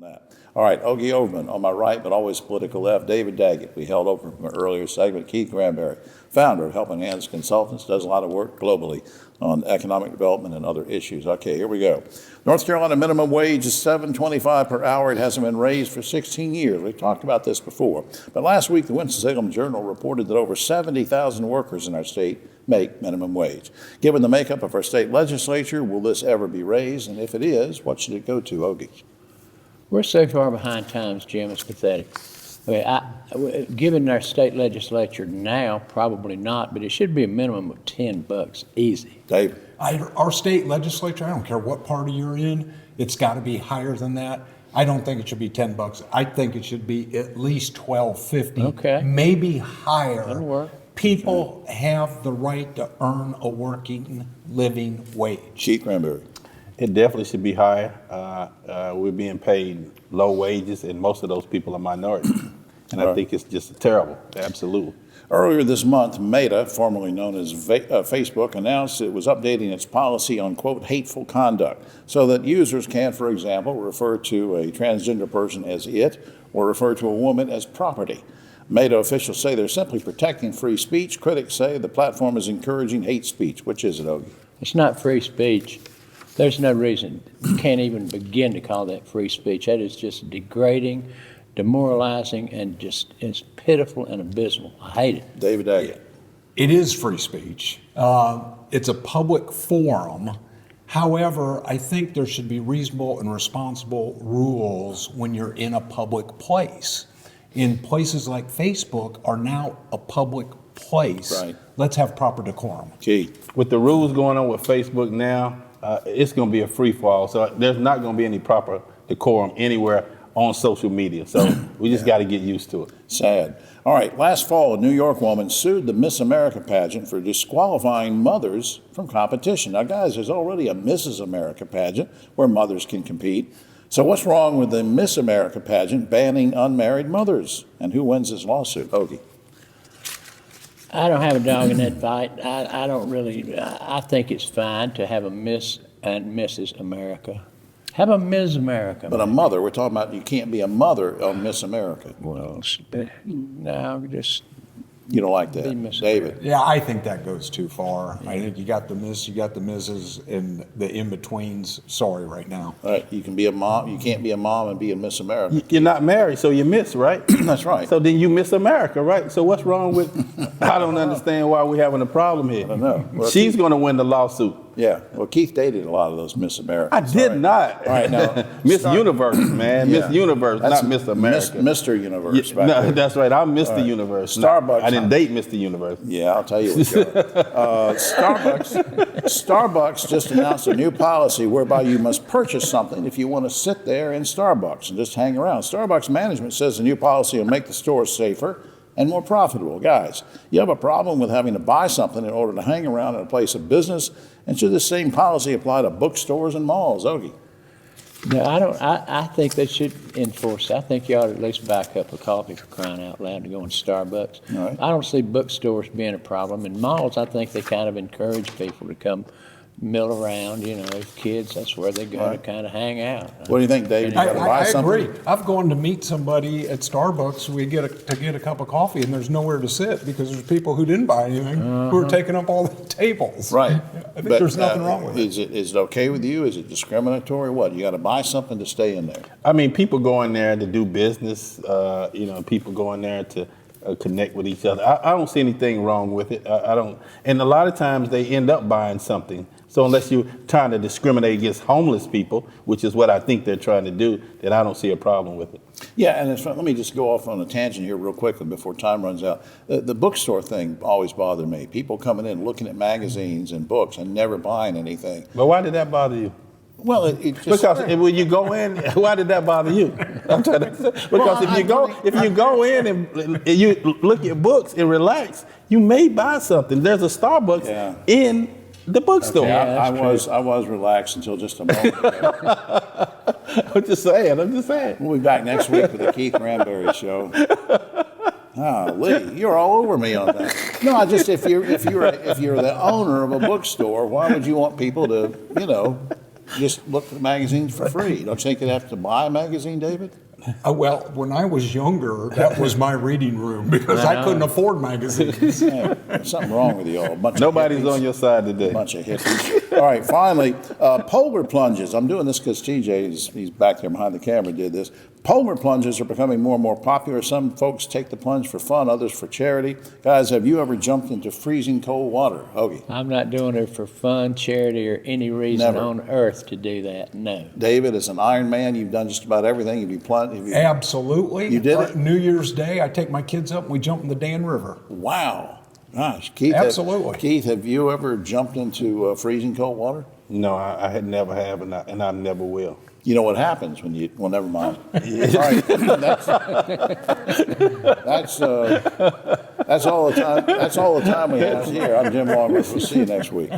that. All right, Ogie Overman on my right, but always political left, David Daggett. We held over from an earlier segment, Keith Granberry, founder of Helping Hands Consultants, does a lot of work globally on economic development and other issues. Okay, here we go. North Carolina minimum wage is $7.25 per hour. It hasn't been raised for 16 years. We've talked about this before. But last week, the Winston-Salem Journal reported that over 70,000 workers in our state make minimum wage. Given the makeup of our state legislature, will this ever be raised? And if it is, what should it go to, Ogie? We're so far behind times, Jim, it's pathetic. I mean, given our state legislature now, probably not, but it should be a minimum of $10 easy. Dave? Our state legislature, I don't care what party you're in, it's got to be higher than that. I don't think it should be $10. I think it should be at least $12.50. Okay. Maybe higher. That'll work. People have the right to earn a working, living wage. Keith Granberry. It definitely should be higher. We're being paid low wages, and most of those people are minorities. And I think it's just terrible. Absolutely. Earlier this month, Meta, formerly known as Facebook, announced it was updating its policy on, quote, hateful conduct, so that users can, for example, refer to a transgender person as it, or refer to a woman as property. Meta officials say they're simply protecting free speech. Critics say the platform is encouraging hate speech. Which is it, Ogie? It's not free speech. There's no reason. You can't even begin to call that free speech. That is just degrading, demoralizing, and just it's pitiful and abysmal. I hate it. David Daggett. It is free speech. It's a public forum. However, I think there should be reasonable and responsible rules when you're in a public place. In places like Facebook are now a public place. Right. Let's have proper decorum. Keith. With the rules going on with Facebook now, it's going to be a free fall. So there's not going to be any proper decorum anywhere on social media. So we just got to get used to it. Sad. All right, last fall, a New York woman sued the Miss America pageant for disqualifying mothers from competition. Now, guys, there's already a Mrs. America pageant where mothers can compete. So what's wrong with the Miss America pageant banning unmarried mothers? And who wins this lawsuit? Ogie. I don't have a dog in that fight. I don't really, I think it's fine to have a Miss and Mrs. America. Have a Ms. America. But a mother, we're talking about you can't be a mother on Miss America. Well, no, just You don't like be that, Miss David? America. Yeah, I think that goes too far. I think you got the Miss, you got the Mrs., and the in-betweens. Sorry right now. All right, you can be a mom. You can't be a mom and be a Miss America. You're not married, so you miss, right? That's right. So then you miss America, right? So what's wrong with, I don't understand why we're having a problem here. I don't know. Well, She's going to win the lawsuit. Yeah. Well, Keith dated a lot of those Miss Americas. I did not. All right, now Miss Universe, man. Yeah. Miss Universe, That's not Miss America. Mr. Universe. Yeah, back no, there. that's right. I'm Mr. right. Universe. Starbucks. I didn't date Mr. Universe. Yeah, I'll tell you what, Joe. Starbucks just announced a new policy whereby you must purchase something if you want to sit there in Starbucks and just hang around. Starbucks management says the new policy will make the store safer and more profitable. Guys, you have a problem with having to buy something in order to hang around in a place of business, and should this same policy apply to bookstores and malls? Ogie. No, I don't. I think they should enforce it. I think you ought to at least buy a cup of coffee for crying out loud to go in Starbucks. All right. I don't see bookstores being a problem. In malls, I think they kind of encourage people to come mill around. You know, if kids, that's where they go to Right. kind of hang out. What do you think, David? You got to buy I something? agree. I've gone to meet somebody at Starbucks. We get a cup of coffee, and there's nowhere to sit because there's people who didn't buy anything who are taking up all the tables. Right. I think there's nothing wrong with it. Is it okay with you? Is it discriminatory? What? You got to buy something to stay in there. I mean, people go in there to do business. People go in there to connect with each other. I don't see anything wrong with it. I don't. And a lot of times they end up buying something. So unless you're trying to discriminate against homeless people, which is what I think they're trying to do, then I don't see a problem with it. Yeah, and let me just go off on a tangent here real quickly before time runs out. The bookstore thing always bothered me. People coming in, looking at magazines and books and never buying anything. But why did that bother you? Well, it just... Because when you go in, why did that bother you? I'm trying to say, because if you go in and you look at books and relax, you may buy something. There's a Starbucks in the bookstore. Okay, Yeah, I was relaxed until just a moment ago. I'm just saying. We'll be back next week with the Keith Granberry Show. Lee, you're all over me on that. No, I just if you're the owner of a bookstore, why would you want people to just look at magazines for free. Don't you think you'd have to buy a magazine, David? Well, when I was younger, that was my reading room because I couldn't afford magazines. Yeah, there's something wrong with you all. Nobody's on your side today. Bunch of hippies. All right, finally, polar plunges. I'm doing this because TJ, he's back there behind the camera, did this. Polar plunges are becoming more and more popular. Some folks take the plunge for fun, others for charity. Guys, have you ever jumped into freezing cold water? Hoagie. I'm not doing it for fun, charity, or any reason Never. on earth to do that, no. David, as an Iron Man, you've done just about everything. Have you plunged? Absolutely. You did it? New Year's Day, I take my kids up and we jump in the Dan River. Wow. Gosh, Keith. Absolutely. Keith, have you ever jumped into freezing cold water? No, I had never have, and I never will. You know what happens when you, well, never mind. All right, that's all the time we have here. I'm Jim Longworth. We'll see you next week.